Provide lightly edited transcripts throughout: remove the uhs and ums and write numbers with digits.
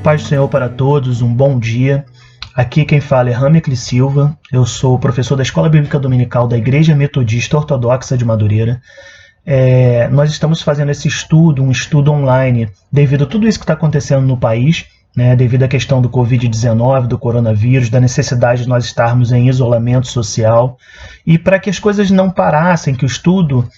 Paz do Senhor para todos, um bom dia. Aqui quem fala é Ramecli Silva, eu sou professor da Escola Bíblica Dominical da Igreja Metodista Ortodoxa de Madureira. Nós estamos fazendo esse estudo, um estudo online, devido a tudo isso que está acontecendo no país, devido à questão do Covid-19, do coronavírus, da necessidade de nós estarmos em isolamento social. E para que as coisas não parassem, que o estudo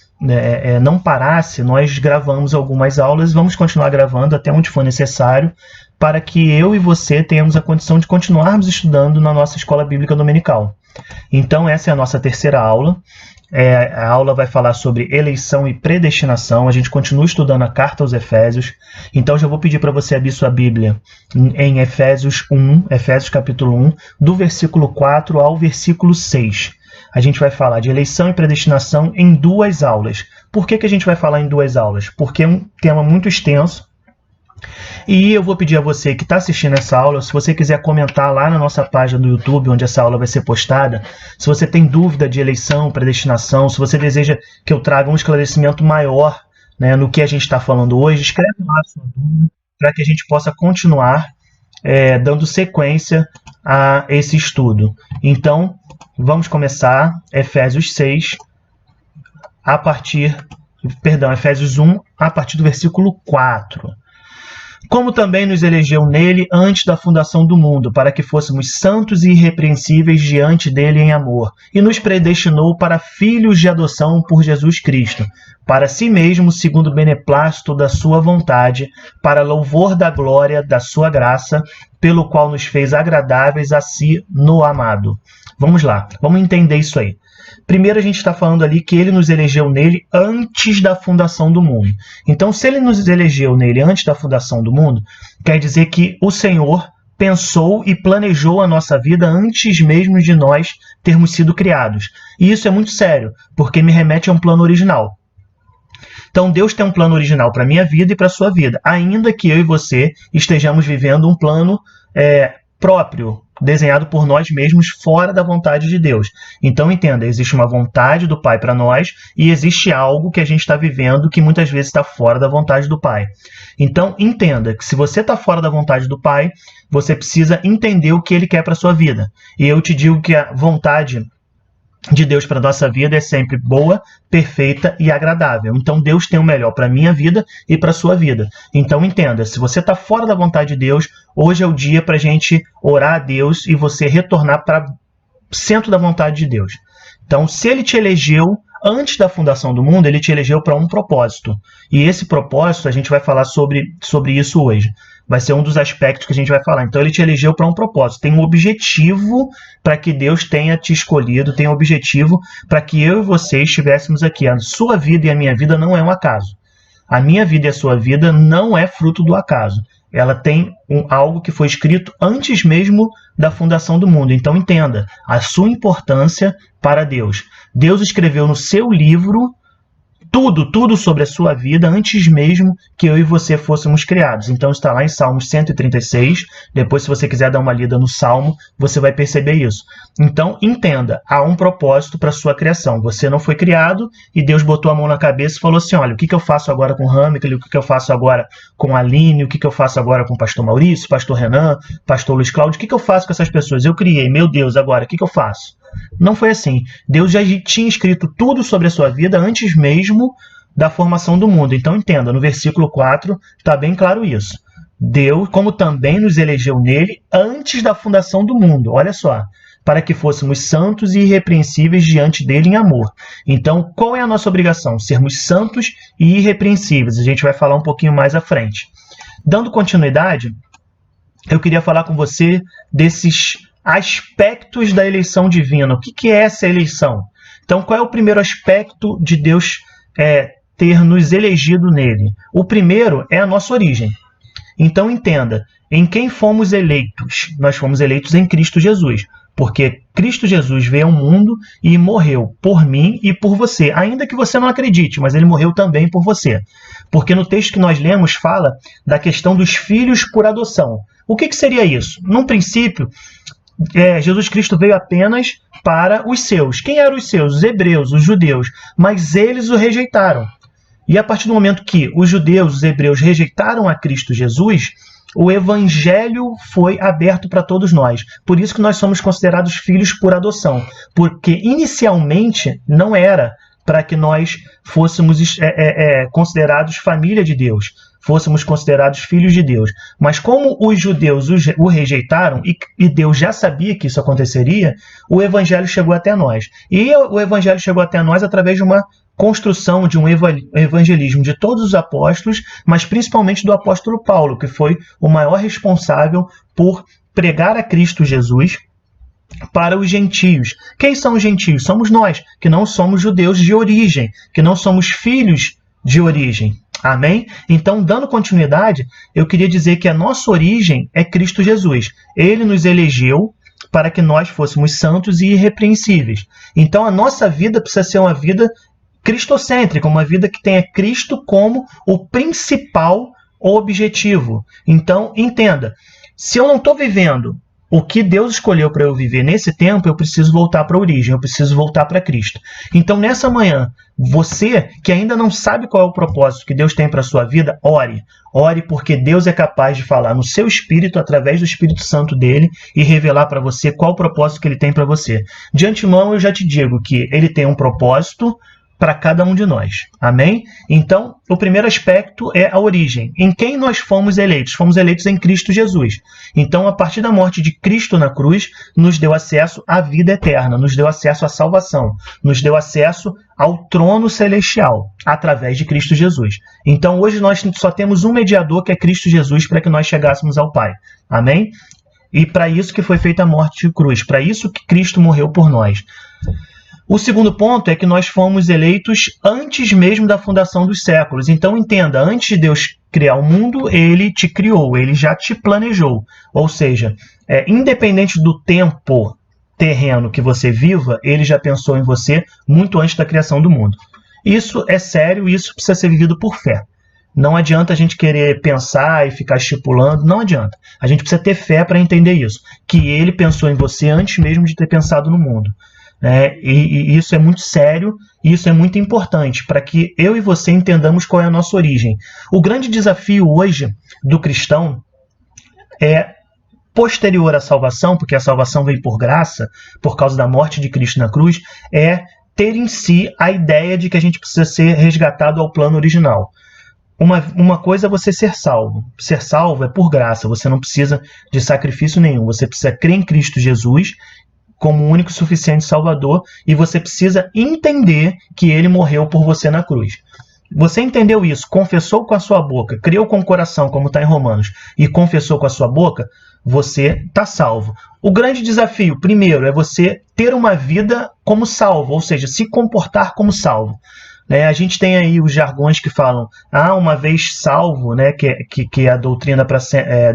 não parasse, nós gravamos algumas aulas, vamos continuar gravando até onde for necessário, para que eu e você tenhamos a condição de continuarmos estudando na nossa Escola Bíblica Dominical. Então essa é a nossa terceira aula. A aula vai falar sobre eleição e predestinação. A gente continua estudando a carta aos Efésios. Então já vou pedir para você abrir sua Bíblia em Efésios capítulo 1, do versículo 4 ao versículo 6. A gente vai falar de eleição e predestinação em duas aulas. Por que a gente vai falar em duas aulas? Porque é um tema muito extenso. E eu vou pedir a você que está assistindo essa aula, se você quiser comentar lá na nossa página do YouTube, onde essa aula vai ser postada, se você tem dúvida de eleição, predestinação, se você deseja que eu traga um esclarecimento maior, no que a gente está falando hoje, escreve lá a sua dúvida, para que a gente possa continuar dando sequência a esse estudo. Então, vamos começar Efésios 1, a partir do versículo 4. Como também nos elegeu nele antes da fundação do mundo, para que fôssemos santos e irrepreensíveis diante dele em amor, e nos predestinou para filhos de adoção por Jesus Cristo, para si mesmo, segundo o beneplácito da sua vontade, para louvor da glória da sua graça, pelo qual nos fez agradáveis a si no amado. Vamos lá, vamos entender isso aí. Primeiro a gente está falando ali que ele nos elegeu nele antes da fundação do mundo. Então, se ele nos elegeu nele antes da fundação do mundo, quer dizer que o Senhor pensou e planejou a nossa vida antes mesmo de nós termos sido criados. E isso é muito sério, porque me remete a um plano original. Então, Deus tem um plano original para a minha vida e para a sua vida, ainda que eu e você estejamos vivendo um plano próprio, desenhado por nós mesmos, fora da vontade de Deus. Então, entenda, existe uma vontade do Pai para nós e existe algo que a gente está vivendo que muitas vezes está fora da vontade do Pai. Então, entenda que se você está fora da vontade do Pai, você precisa entender o que Ele quer para a sua vida. E eu te digo que a vontade de Deus para a nossa vida é sempre boa, perfeita e agradável. Então Deus tem o melhor para a minha vida e para a sua vida. Então entenda, se você está fora da vontade de Deus, hoje é o dia para a gente orar a Deus e você retornar para o centro da vontade de Deus. Então, se Ele te elegeu antes da fundação do mundo, Ele te elegeu para um propósito. E esse propósito, a gente vai falar sobre isso hoje. Vai ser um dos aspectos que a gente vai falar. Então, Ele te elegeu para um propósito. Tem um objetivo para que Deus tenha te escolhido. Tem um objetivo para que eu e você estivéssemos aqui. A sua vida e a minha vida não é um acaso. A minha vida e a sua vida não é fruto do acaso. Ela tem algo que foi escrito antes mesmo da fundação do mundo. Então, entenda a sua importância para Deus. Deus escreveu no seu livro tudo sobre a sua vida antes mesmo que eu e você fôssemos criados. Então está lá em Salmos 136. Depois, se você quiser dar uma lida no Salmo, você vai perceber isso. Então, entenda, há um propósito para a sua criação. Você não foi criado e Deus botou a mão na cabeça e falou assim, olha, o que eu faço agora com o Ramecli, o que eu faço agora com a Aline, o que eu faço agora com o pastor Maurício, pastor Renan, pastor Luiz Cláudio, o que eu faço com essas pessoas? Eu criei, meu Deus, agora, o que eu faço? Não foi assim. Deus já tinha escrito tudo sobre a sua vida antes mesmo da formação do mundo. Então entenda, no versículo 4 está bem claro isso. Deus, como também nos elegeu nele antes da fundação do mundo. Olha só, para que fôssemos santos e irrepreensíveis diante dele em amor. Então, qual é a nossa obrigação? Sermos santos e irrepreensíveis. A gente vai falar um pouquinho mais à frente. Dando continuidade, eu queria falar com você desses aspectos da eleição divina. O que é essa eleição? Então, qual é o primeiro aspecto de Deus ter nos elegido nele? O primeiro é a nossa origem. Então, entenda, em quem fomos eleitos? Nós fomos eleitos em Cristo Jesus, porque Cristo Jesus veio ao mundo e morreu por mim e por você, ainda que você não acredite, mas ele morreu também por você. Porque no texto que nós lemos fala da questão dos filhos por adoção. O que seria isso? Num princípio, Jesus Cristo veio apenas para os seus. Quem eram os seus? Os hebreus, os judeus. Mas eles o rejeitaram. E a partir do momento que os judeus, os hebreus, rejeitaram a Cristo Jesus, o evangelho foi aberto para todos nós. Por isso que nós somos considerados filhos por adoção, porque inicialmente não era para que nós fôssemos considerados família de Deus, fôssemos considerados filhos de Deus. Mas como os judeus o rejeitaram, e Deus já sabia que isso aconteceria, o evangelho chegou até nós. E o evangelho chegou até nós através de uma construção, de um evangelismo de todos os apóstolos, mas principalmente do apóstolo Paulo, que foi o maior responsável por pregar a Cristo Jesus para os gentios. Quem são os gentios? Somos nós, que não somos judeus de origem, que não somos filhos de origem. Amém? Então, dando continuidade, eu queria dizer que a nossa origem é Cristo Jesus. Ele nos elegeu para que nós fôssemos santos e irrepreensíveis. Então, a nossa vida precisa ser uma vida cristocêntrica, uma vida que tenha Cristo como o principal objetivo. Então, entenda, se eu não estou vivendo o que Deus escolheu para eu viver nesse tempo, eu preciso voltar para a origem, eu preciso voltar para Cristo. Então, nessa manhã, você que ainda não sabe qual é o propósito que Deus tem para a sua vida, ore. Ore porque Deus é capaz de falar no seu espírito, através do Espírito Santo dele, e revelar para você qual o propósito que ele tem para você. De antemão, eu já te digo que ele tem um propósito para cada um de nós. Amém? Então, o primeiro aspecto é a origem. Em quem nós fomos eleitos? Fomos eleitos em Cristo Jesus. Então, a partir da morte de Cristo na cruz, nos deu acesso à vida eterna, nos deu acesso à salvação, nos deu acesso ao trono celestial, através de Cristo Jesus. Então, hoje nós só temos um mediador, que é Cristo Jesus, para que nós chegássemos ao Pai. Amém? E para isso que foi feita a morte de cruz, para isso que Cristo morreu por nós. O segundo ponto é que nós fomos eleitos antes mesmo da fundação dos séculos. Então, entenda, antes de Deus criar o mundo, ele te criou, ele já te planejou. Ou seja, independente do tempo terreno que você viva, ele já pensou em você muito antes da criação do mundo. Isso é sério, isso precisa ser vivido por fé. Não adianta a gente querer pensar e ficar estipulando, não adianta. A gente precisa ter fé para entender isso, que ele pensou em você antes mesmo de ter pensado no mundo. E isso é muito sério, e isso é muito importante para que eu e você entendamos qual é a nossa origem. O grande desafio hoje do cristão é posterior à salvação, porque a salvação veio por graça, por causa da morte de Cristo na cruz, é ter em si a ideia de que a gente precisa ser resgatado ao plano original. Uma coisa é você ser salvo. Ser salvo é por graça, você não precisa de sacrifício nenhum, você precisa crer em Cristo Jesus como o único e suficiente Salvador, e você precisa entender que ele morreu por você na cruz. Você entendeu isso, confessou com a sua boca, creu com o coração, como está em Romanos, e confessou com a sua boca, você está salvo. O grande desafio, primeiro, é você ter uma vida como salvo, ou seja, se comportar como salvo. A gente tem aí os jargões que falam, uma vez salvo, que é a doutrina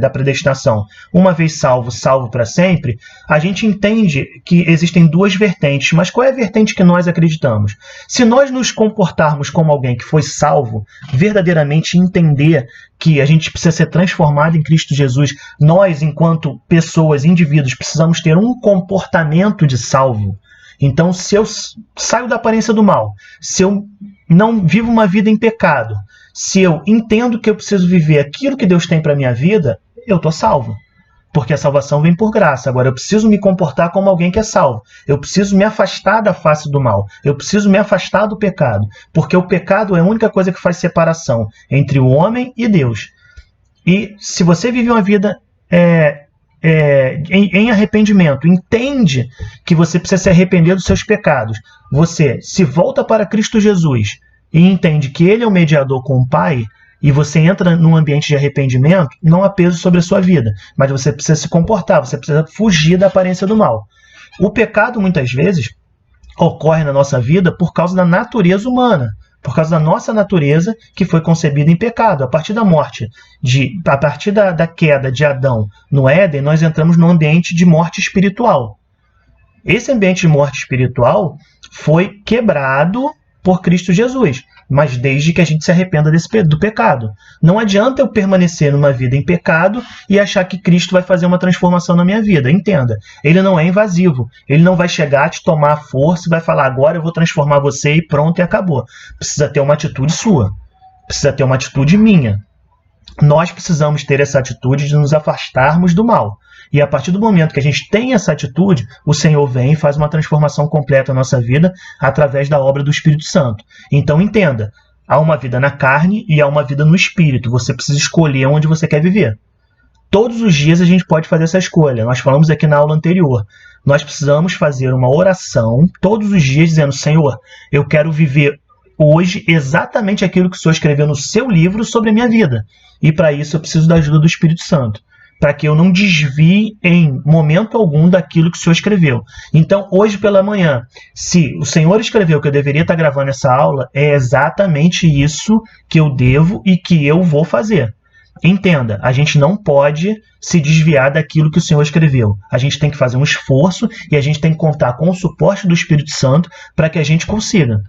da predestinação, uma vez salvo, salvo para sempre. A gente entende que existem duas vertentes, mas qual é a vertente que nós acreditamos? Se nós nos comportarmos como alguém que foi salvo, verdadeiramente entender que a gente precisa ser transformado em Cristo Jesus, nós, enquanto pessoas, indivíduos, precisamos ter um comportamento de salvo. Então, se eu saio da aparência do mal, se eu não vivo uma vida em pecado, se eu entendo que eu preciso viver aquilo que Deus tem para a minha vida, eu estou salvo. Porque a salvação vem por graça. Agora, eu preciso me comportar como alguém que é salvo. Eu preciso me afastar da face do mal. Eu preciso me afastar do pecado. Porque o pecado é a única coisa que faz separação entre o homem e Deus. E se você vive uma vida em arrependimento, entende que você precisa se arrepender dos seus pecados, você se volta para Cristo Jesus e entende que ele é o mediador com o Pai, e você entra num ambiente de arrependimento, não há peso sobre a sua vida, mas você precisa se comportar, você precisa fugir da aparência do mal. O pecado, muitas vezes, ocorre na nossa vida por causa da natureza humana, por causa da nossa natureza que foi concebida em pecado. A partir da morte, a partir da queda de Adão no Éden, nós entramos num ambiente de morte espiritual. Esse ambiente de morte espiritual foi quebrado por Cristo Jesus, mas desde que a gente se arrependa do pecado. Não adianta eu permanecer numa vida em pecado e achar que Cristo vai fazer uma transformação na minha vida. Entenda, ele não é invasivo. Ele não vai chegar, te tomar a força e vai falar, agora eu vou transformar você e pronto, e acabou. Precisa ter uma atitude sua. Precisa ter uma atitude minha. nós precisamos ter essa atitude de nos afastarmos do mal. E a partir do momento que a gente tem essa atitude, o Senhor vem e faz uma transformação completa na nossa vida através da obra do Espírito Santo. Então entenda, há uma vida na carne e há uma vida no Espírito. Você precisa escolher onde você quer viver. Todos os dias a gente pode fazer essa escolha. Nós falamos aqui na aula anterior. Nós precisamos fazer uma oração todos os dias dizendo: Senhor, eu quero viver hoje exatamente aquilo que o Senhor escreveu no seu livro sobre a minha vida. E para isso eu preciso da ajuda do Espírito Santo, para que eu não desvie em momento algum daquilo que o Senhor escreveu. Então, hoje pela manhã, se o Senhor escreveu que eu deveria estar gravando essa aula, é exatamente isso que eu devo e que eu vou fazer. Entenda, a gente não pode se desviar daquilo que o Senhor escreveu. A gente tem que fazer um esforço e a gente tem que contar com o suporte do Espírito Santo para que a gente consiga.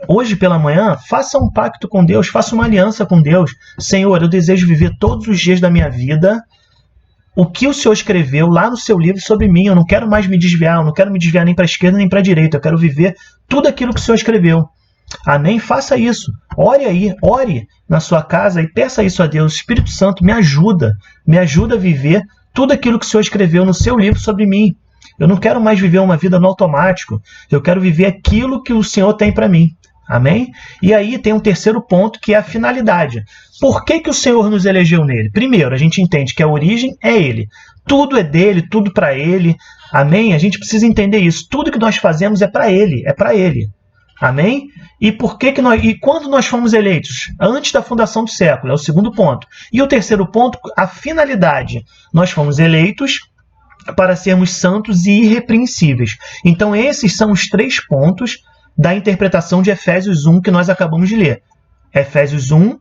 Hoje pela manhã, faça um pacto com Deus, faça uma aliança com Deus. Senhor, eu desejo viver todos os dias da minha vida o que o Senhor escreveu lá no seu livro sobre mim. Eu não quero mais me desviar, eu não quero me desviar nem para a esquerda nem para a direita. Eu quero viver tudo aquilo que o Senhor escreveu. Amém? Faça isso. Ore aí, ore na sua casa e peça isso a Deus. Espírito Santo, me ajuda a viver tudo aquilo que o Senhor escreveu no seu livro sobre mim. Eu não quero mais viver uma vida no automático. Eu quero viver aquilo que o Senhor tem para mim. Amém? E aí tem um terceiro ponto, que é a finalidade. Por que o Senhor nos elegeu nele? Primeiro, a gente entende que a origem é Ele. Tudo é dele, tudo para Ele. Amém? A gente precisa entender isso. Tudo que nós fazemos é para Ele, é para Ele. Amém? E quando nós fomos eleitos? Antes da fundação do século, é o segundo ponto. E o terceiro ponto, a finalidade. Nós fomos eleitos para sermos santos e irrepreensíveis. Então esses são os 3 pontos da interpretação de Efésios 1 que nós acabamos de ler. Efésios 1,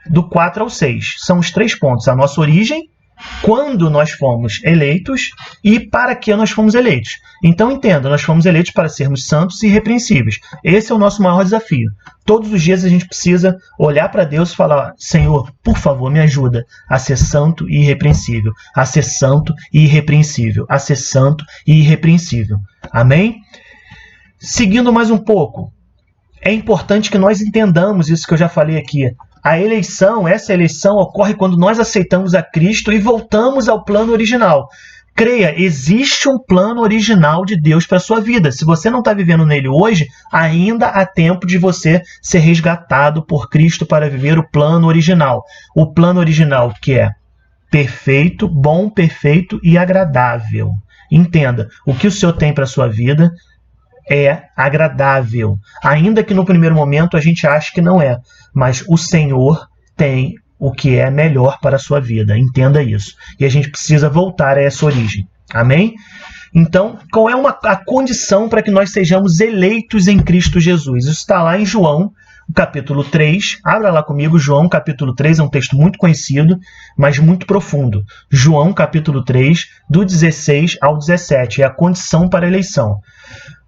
do 4 ao 6. São os 3 pontos. A nossa origem, quando nós fomos eleitos e para que nós fomos eleitos. Então entenda, nós fomos eleitos para sermos santos e irrepreensíveis. Esse é o nosso maior desafio. Todos os dias a gente precisa olhar para Deus e falar: Senhor, por favor, me ajuda a ser santo e irrepreensível. A ser santo e irrepreensível. A ser santo e irrepreensível. Amém? Seguindo mais um pouco, é importante que nós entendamos isso que eu já falei aqui. Essa eleição ocorre quando nós aceitamos a Cristo e voltamos ao plano original. Creia, existe um plano original de Deus para a sua vida. Se você não está vivendo nele hoje, ainda há tempo de você ser resgatado por Cristo para viver o plano original. O plano original que é perfeito, bom, perfeito e agradável. Entenda, o que o Senhor tem para a sua vida é agradável. Ainda que no primeiro momento a gente ache que não é. Mas o Senhor tem o que é melhor para a sua vida. Entenda isso. E a gente precisa voltar a essa origem. Amém? Então, qual é a condição para que nós sejamos eleitos em Cristo Jesus? Isso está lá em João, capítulo 3. Abra lá comigo, João, capítulo 3. É um texto muito conhecido, mas muito profundo. João, capítulo 3, do 16 ao 17. É a condição para a eleição.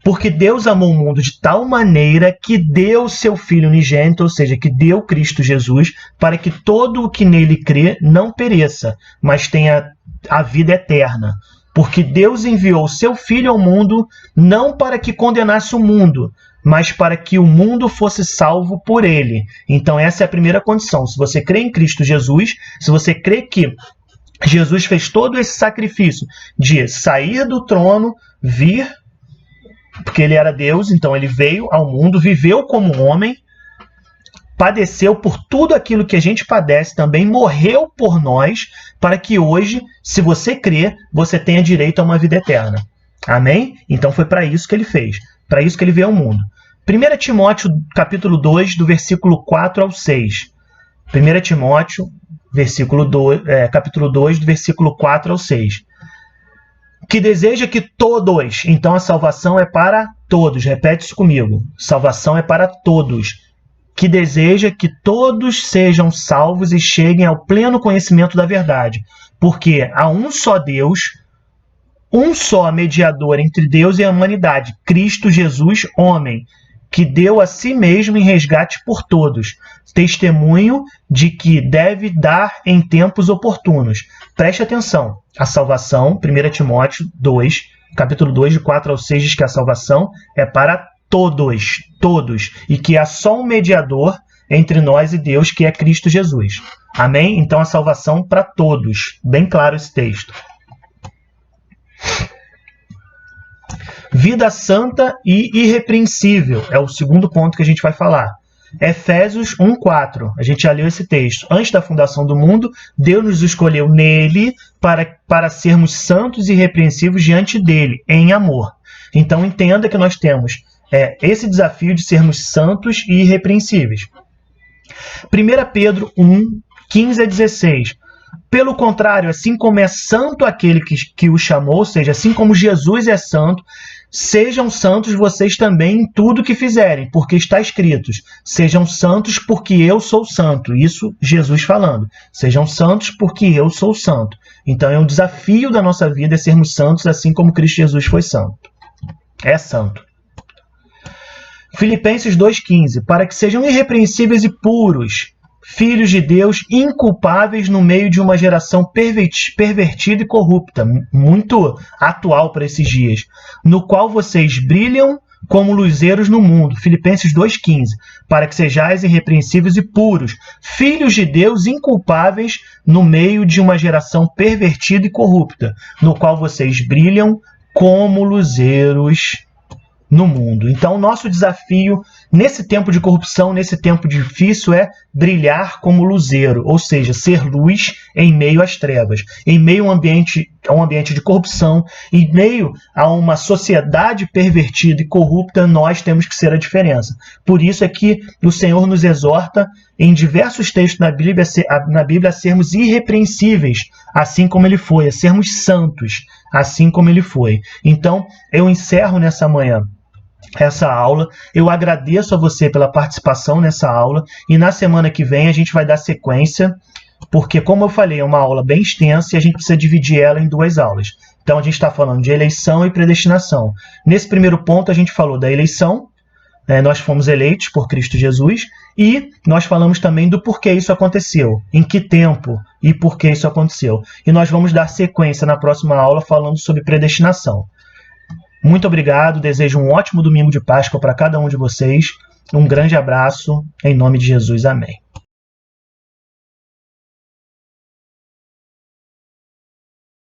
Porque Deus amou o mundo de tal maneira que deu seu Filho unigênito, ou seja, que deu Cristo Jesus, para que todo o que nele crê não pereça, mas tenha a vida eterna. Porque Deus enviou o seu Filho ao mundo, não para que condenasse o mundo, mas para que o mundo fosse salvo por ele. Então essa é a primeira condição. Se você crê em Cristo Jesus, se você crê que Jesus fez todo esse sacrifício de sair do trono, vir, porque ele era Deus, então ele veio ao mundo, viveu como homem, padeceu por tudo aquilo que a gente padece também, morreu por nós, para que hoje, se você crer, você tenha direito a uma vida eterna. Amém? Então foi para isso que ele fez, para isso que ele veio ao mundo. 1 Timóteo, capítulo 2, do versículo 4 ao 6. 1 Timóteo, capítulo 2, do versículo 4 ao 6. Que deseja que todos, então a salvação é para todos, repete isso comigo, salvação é para todos, que deseja que todos sejam salvos e cheguem ao pleno conhecimento da verdade, porque há um só Deus, um só mediador entre Deus e a humanidade, Cristo Jesus, homem, que deu a si mesmo em resgate por todos, testemunho de que deve dar em tempos oportunos. Preste atenção, a salvação, 1 Timóteo 2, capítulo 2, de 4 ao 6, diz que a salvação é para todos, e que há só um mediador entre nós e Deus, que é Cristo Jesus. Amém? Então a salvação para todos. Bem claro esse texto. Vida santa e irrepreensível é o segundo ponto que a gente vai falar. Efésios 1:4. A gente já leu esse texto. Antes da fundação do mundo, Deus nos escolheu nele para sermos santos e irrepreensíveis diante dele, em amor. Então entenda que nós temos esse desafio de sermos santos e irrepreensíveis. 1 Pedro 1:15-16. Pelo contrário, assim como é santo aquele que o chamou, ou seja, assim como Jesus é santo, sejam santos vocês também em tudo que fizerem, porque está escrito, sejam santos porque eu sou santo. Isso Jesus falando. Sejam santos porque eu sou santo. Então é um desafio da nossa vida sermos santos assim como Cristo Jesus foi santo. É santo. Filipenses 2:15. Para que sejam irrepreensíveis e puros, filhos de Deus, inculpáveis no meio de uma geração pervertida e corrupta, muito atual para esses dias, no qual vocês brilham como luzeiros no mundo. Filipenses 2:15. Para que sejais irrepreensíveis e puros, filhos de Deus, inculpáveis no meio de uma geração pervertida e corrupta, no qual vocês brilham como luzeiros no mundo. Então, o nosso desafio nesse tempo de corrupção, nesse tempo difícil, é brilhar como luzeiro, ou seja, ser luz em meio às trevas, em meio a um ambiente de corrupção, em meio a uma sociedade pervertida e corrupta, nós temos que ser a diferença. Por isso é que o Senhor nos exorta em diversos textos na Bíblia a sermos irrepreensíveis, assim como ele foi, a sermos santos, assim como ele foi. Então, eu encerro nessa manhã essa aula. Eu agradeço a você pela participação nessa aula e na semana que vem a gente vai dar sequência, porque, como eu falei, é uma aula bem extensa e a gente precisa dividir ela em 2 aulas. Então, a gente está falando de eleição e predestinação. Nesse primeiro ponto, a gente falou da eleição, nós fomos eleitos por Cristo Jesus, e nós falamos também do porquê isso aconteceu, em que tempo e por que isso aconteceu. E nós vamos dar sequência na próxima aula falando sobre predestinação. Muito obrigado, desejo um ótimo domingo de Páscoa para cada um de vocês. Um grande abraço, em nome de Jesus, amém.